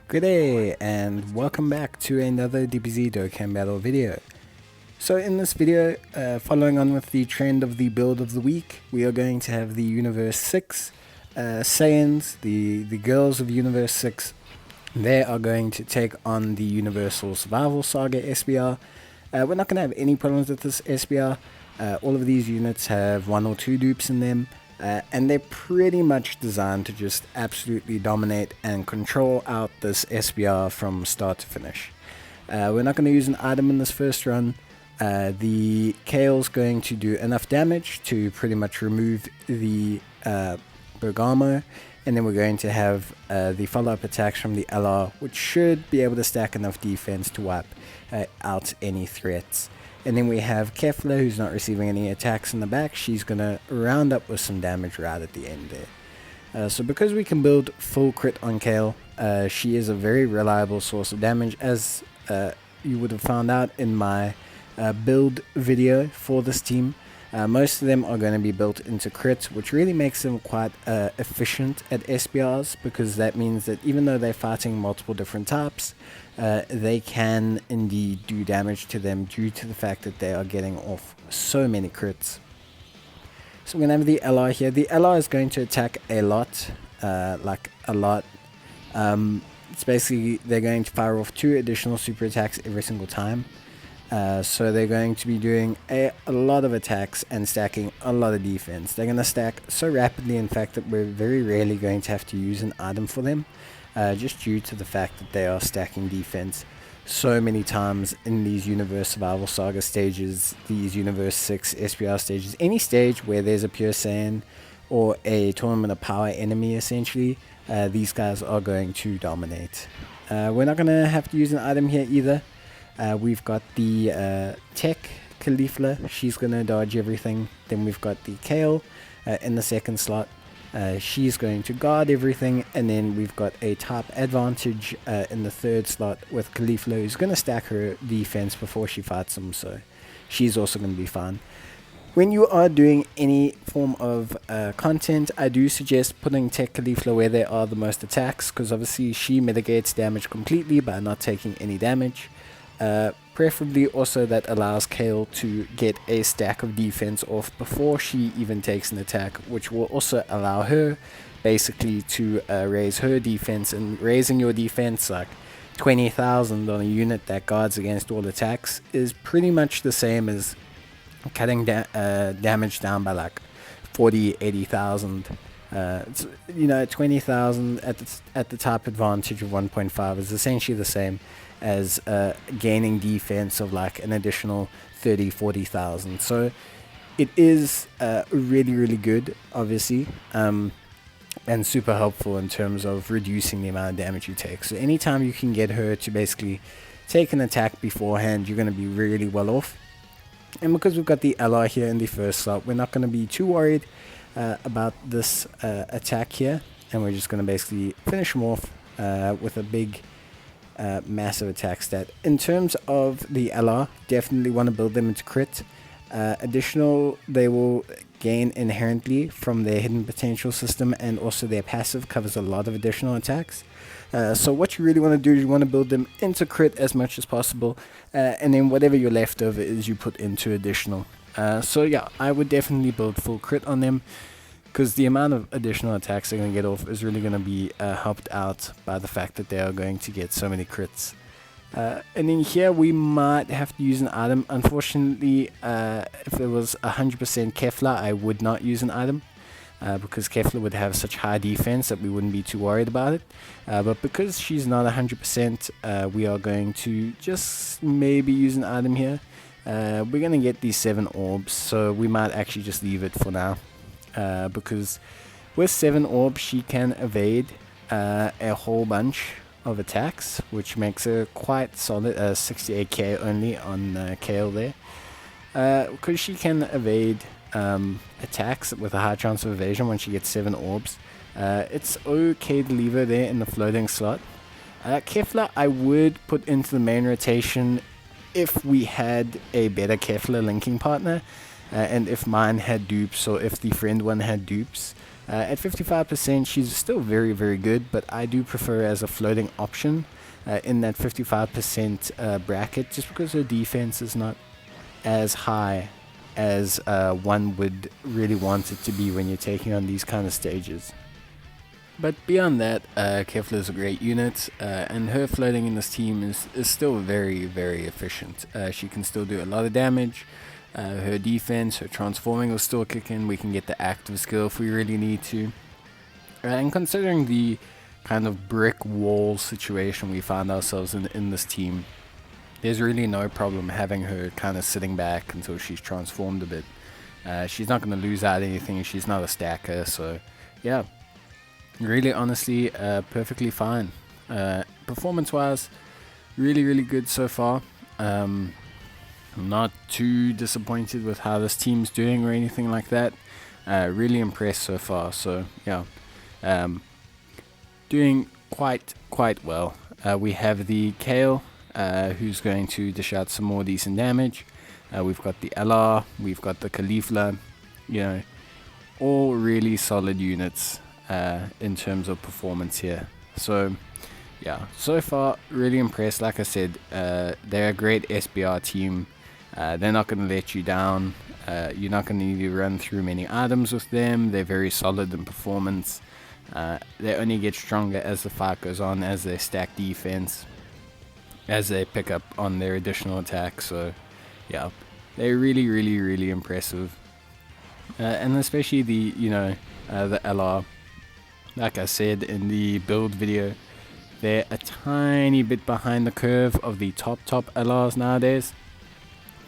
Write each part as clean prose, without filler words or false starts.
Good day and welcome back to another Dbz Dokkan battle video. So in this video, following on with the trend of the build of the week, we are going to have the Universe 6 Saiyans, the girls of Universe 6. They are going to take on the Universal Survival Saga SBR. We're not going to have any problems with this SBR. All of these units have 1 or 2 dupes in them. And they're pretty much designed to just absolutely dominate and control out this SBR from start to finish. We're not going to use an item in this first run. The Kale's going to do enough damage to pretty much remove the Bergamo, and then we're going to have the follow-up attacks from the LR, which should be able to stack enough defense to wipe out any threats. And then we have Kefla, who's not receiving any attacks in the back. She's going to round up with some damage right at the end there. So because we can build full crit on Kale, she is a very reliable source of damage, as you would have found out in my build video for this team. Most of them are going to be built into crits, which really makes them quite efficient at SBRs, because that means that even though they're fighting multiple different types, they can indeed do damage to them due to the fact that they are getting off so many crits. So we're going to have the LR here. The LR is going to attack a lot, it's basically they're going to fire off 2 additional super attacks every single time. So they're going to be doing a lot of attacks and stacking a lot of defense. They're going to stack so rapidly, in fact, that we're very rarely going to have to use an item for them, just due to the fact that they are stacking defense so many times in these Universe Survival Saga stages, these Universe 6 SPR stages. Any stage where there's a pure Saiyan or a Tournament of Power enemy, essentially, these guys are going to dominate. We're not going to have to use an item here either. We've got the Tech Caulifla, she's going to dodge everything. Then we've got the Kale in the second slot. She's going to guard everything, and then we've got a type advantage in the third slot with Caulifla, who's going to stack her defense before she fights him, so she's also going to be fine. When you are doing any form of content, I do suggest putting Tech Caulifla where there are the most attacks, because obviously she mitigates damage completely by not taking any damage. Preferably also that allows Kale to get a stack of defense off before she even takes an attack, which will also allow her basically to raise her defense. And raising your defense like 20,000 on a unit that guards against all attacks is pretty much the same as cutting damage down by like 80,000. It's, 20,000 at the type advantage of 1.5 is essentially the same as gaining defense of like an additional 40,000. So it is really good, obviously, and super helpful in terms of reducing the amount of damage you take. So anytime you can get her to basically take an attack beforehand, you're going to be really well off. And because we've got the LR here in the first slot, we're not going to be too worried about this attack here, and we're just going to basically finish him off with a big massive attack stat. In terms of the LR, definitely want to build them into crit. Additional, they will gain inherently from their hidden potential system, and also their passive covers a lot of additional attacks. So what you really want to do is you want to build them into crit as much as possible, and then whatever you're left over is you put into additional. So yeah, I would definitely build full crit on them, because the amount of additional attacks they're going to get off is really going to be helped out by the fact that they are going to get so many crits. And then here we might have to use an item. Unfortunately, if it was 100% Kefla, I would not use an item, because Kefla would have such high defense that we wouldn't be too worried about it. But because she's not 100%, we are going to just maybe use an item here. We're going to get these 7 orbs, so we might actually just leave it for now. Because with 7 orbs she can evade a whole bunch of attacks, which makes her quite solid. 68k only on Kale there, because she can evade attacks with a high chance of evasion when she gets 7 orbs. It's okay to leave her there in the floating slot. Kefla I would put into the main rotation if we had a better Kefla linking partner. And if mine had dupes, or if the friend one had dupes, At 55%, she's still very, very good, but I do prefer her as a floating option in that 55% bracket, just because her defense is not as high as one would really want it to be when you're taking on these kind of stages. But beyond that, Kefla is a great unit, and her floating in this team is still very, very efficient. She can still do a lot of damage. Her defense, her transforming will still kick in. We can get the active skill if we really need to. And considering the kind of brick wall situation we find ourselves in this team, there's really no problem having her kind of sitting back until she's transformed a bit. She's not going to lose out anything. She's not a stacker, so yeah. Really, honestly, perfectly fine. Performance-wise, really, really good so far. I'm not too disappointed with how this team's doing or anything like that. Really impressed so far. So yeah, doing quite well. We have the Kale, who's going to dish out some more decent damage. We've got the LR, we've got the Caulifla. You know, all really solid units in terms of performance here. So yeah, so far really impressed. Like I said, they're a great SBR team. They're not going to let you down. You're not going to need to run through many items with them. They're very solid in performance. They only get stronger as the fight goes on, as they stack defense, as they pick up on their additional attacks. So yeah, they're really, really, really impressive. And especially the LR. Like I said in the build video, they're a tiny bit behind the curve of the top LRs nowadays,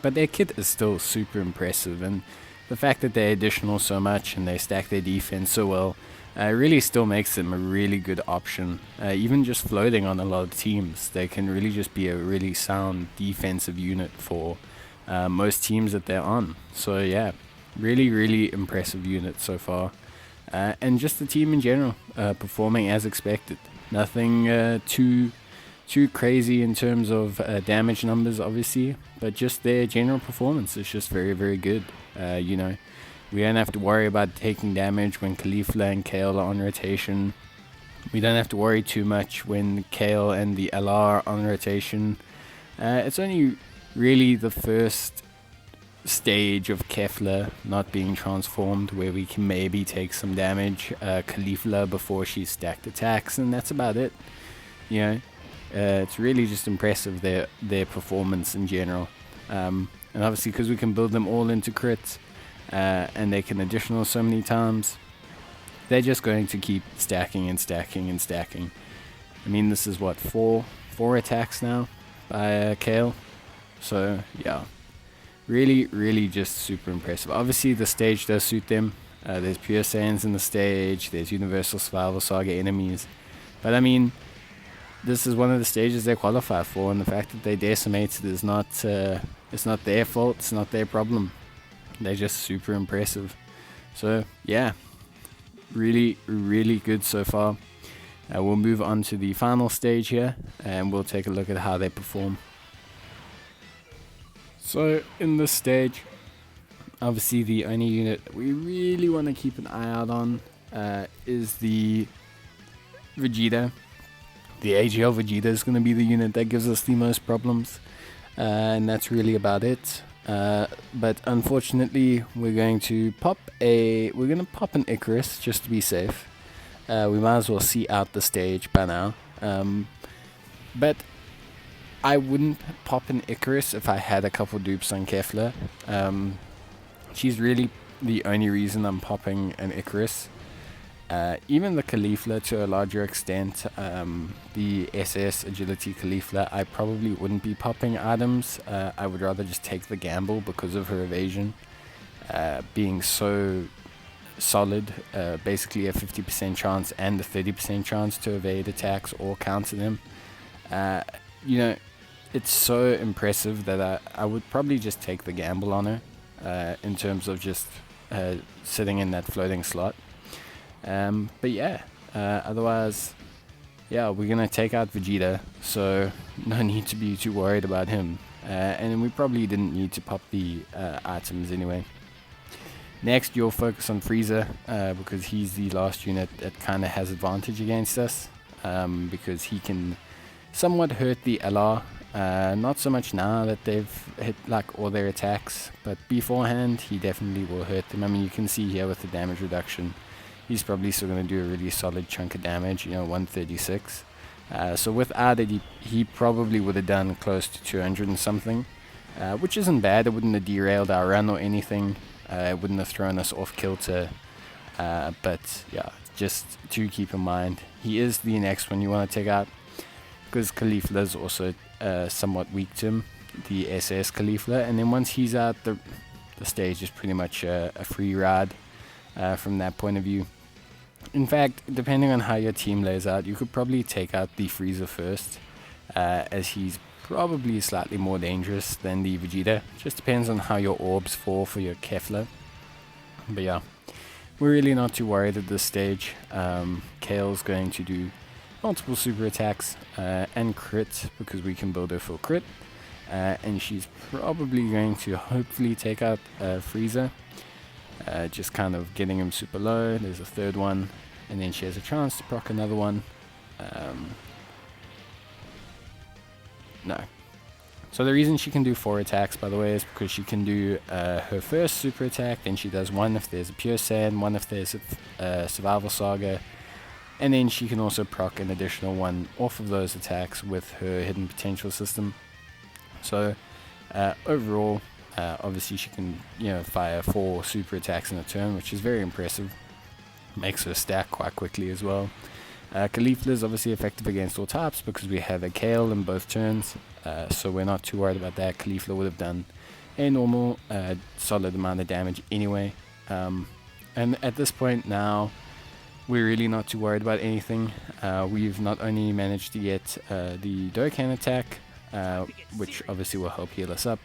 but their kit is still super impressive, and the fact that they're additional so much and they stack their defense so well really still makes them a really good option. Even just floating on a lot of teams, they can really just be a really sound defensive unit for most teams that they're on. So yeah, really, really impressive unit so far. And just the team in general, performing as expected. Nothing too crazy in terms of damage numbers, obviously, but just their general performance is just very, very good. We don't have to worry about taking damage when Caulifla and Kale are on rotation. We don't have to worry too much when Kale and the LR are on rotation. It's only really the first stage of Kefla not being transformed where we can maybe take some damage Caulifla before she's stacked attacks, and that's about it. It's really just impressive their performance in general, and obviously because we can build them all into crits and they can additional so many times, they're just going to keep stacking and stacking and stacking. I mean, this is what, four attacks now by Kale, so yeah, really, really just super impressive. Obviously, the stage does suit them. There's pure Saiyans in the stage. There's Universal Survival Saga enemies. But I mean, this is one of the stages they qualify for, and the fact that they decimated is not it's not their fault. It's not their problem. They're just super impressive. So yeah, really, really good so far. We'll move on to the final stage here, and we'll take a look at how they perform. So in this stage, obviously the only unit we really want to keep an eye out on is the Vegeta. The AGL Vegeta is going to be the unit that gives us the most problems, and that's really about it. But unfortunately, we're going to pop an Icarus just to be safe. We might as well see out the stage by now. But I wouldn't pop an Icarus if I had a couple dupes on Kefla. She's really the only reason I'm popping an Icarus. Even the Caulifla to a larger extent, the SS Agility Caulifla, I probably wouldn't be popping items. I would rather just take the gamble because of her evasion being so solid, basically a 50% chance and a 30% chance to evade attacks or counter them. It's so impressive that I would probably just take the gamble on her in terms of just sitting in that floating slot. But yeah, otherwise, yeah, we're going to take out Vegeta, so no need to be too worried about him. And we probably didn't need to pop the items anyway. Next, you'll focus on Frieza, because he's the last unit that kind of has advantage against us, because he can somewhat hurt the LR. Not so much now that they've hit like all their attacks, but beforehand he definitely will hurt them. I mean, you can see here with the damage reduction, he's probably still going to do a really solid chunk of damage, 136. So without it, he probably would have done close to 200 and something, which isn't bad. It wouldn't have derailed our run or anything. It wouldn't have thrown us off kilter. But yeah, just to keep in mind, he is the next one you want to take out, because Caulifla is also somewhat weak to him, the SS Caulifla. And then once he's out, the stage is pretty much a free ride from that point of view. In fact, depending on how your team lays out, you could probably take out the Frieza first, as he's probably slightly more dangerous than the Vegeta. Just depends on how your orbs fall for your Kefla. But yeah, we're really not too worried at this stage. Kale's going to do multiple super attacks and crit, because we can build her for crit. And she's probably going to hopefully take out Frieza. Just kind of getting him super low. There's a third one, and then she has a chance to proc another one. No. So the reason she can do 4 attacks, by the way, is because she can do her first super attack, then she does 1 if there's a Pure Saiyan, 1 if there's a Survival Saga, and then she can also proc an additional 1 off of those attacks with her hidden potential system. So overall, obviously she can fire 4 super attacks in a turn, which is very impressive. Makes her stack quite quickly as well. Caulifla is obviously effective against all types because we have a Kale in both turns, so we're not too worried about that. Caulifla would have done a normal solid amount of damage anyway, and at this point now we're really not too worried about anything. We've not only managed to get the Dokkan attack, which obviously will help heal us up,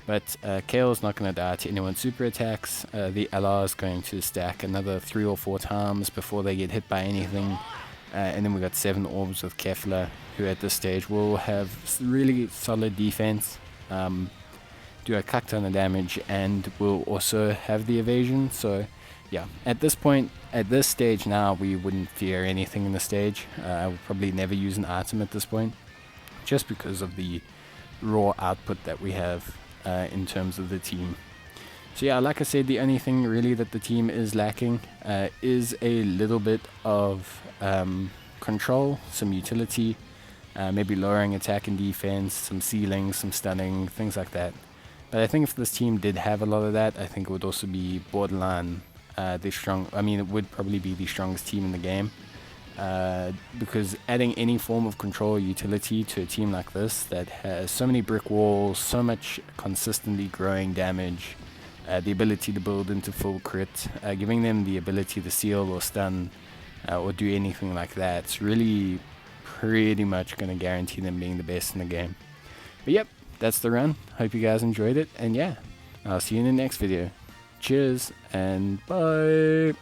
but Kale's not going to die to anyone's super attacks. The LR is going to stack another 3 or 4 times before they get hit by anything. And then we got 7 orbs with Kefla, who at this stage will have really solid defense, do a cuck ton of damage, and will also have the evasion. So yeah, at this point, at this stage now, we wouldn't fear anything in the stage. I would probably never use an item at this point, just because of the raw output that we have in terms of the team. So yeah, like I said, the only thing really that the team is lacking is a little bit of control, some utility, maybe lowering attack and defense, some sealing, some stunning, things like that. But I think if this team did have a lot of that, I think it would also be borderline it would probably be the strongest team in the game. Because adding any form of control or utility to a team like this that has so many brick walls, so much consistently growing damage, the ability to build into full crit, giving them the ability to seal or stun or do anything like that, it's really pretty much going to guarantee them being the best in the game. But yep, that's the run. Hope you guys enjoyed it, and yeah, I'll see you in the next video. Cheers and bye.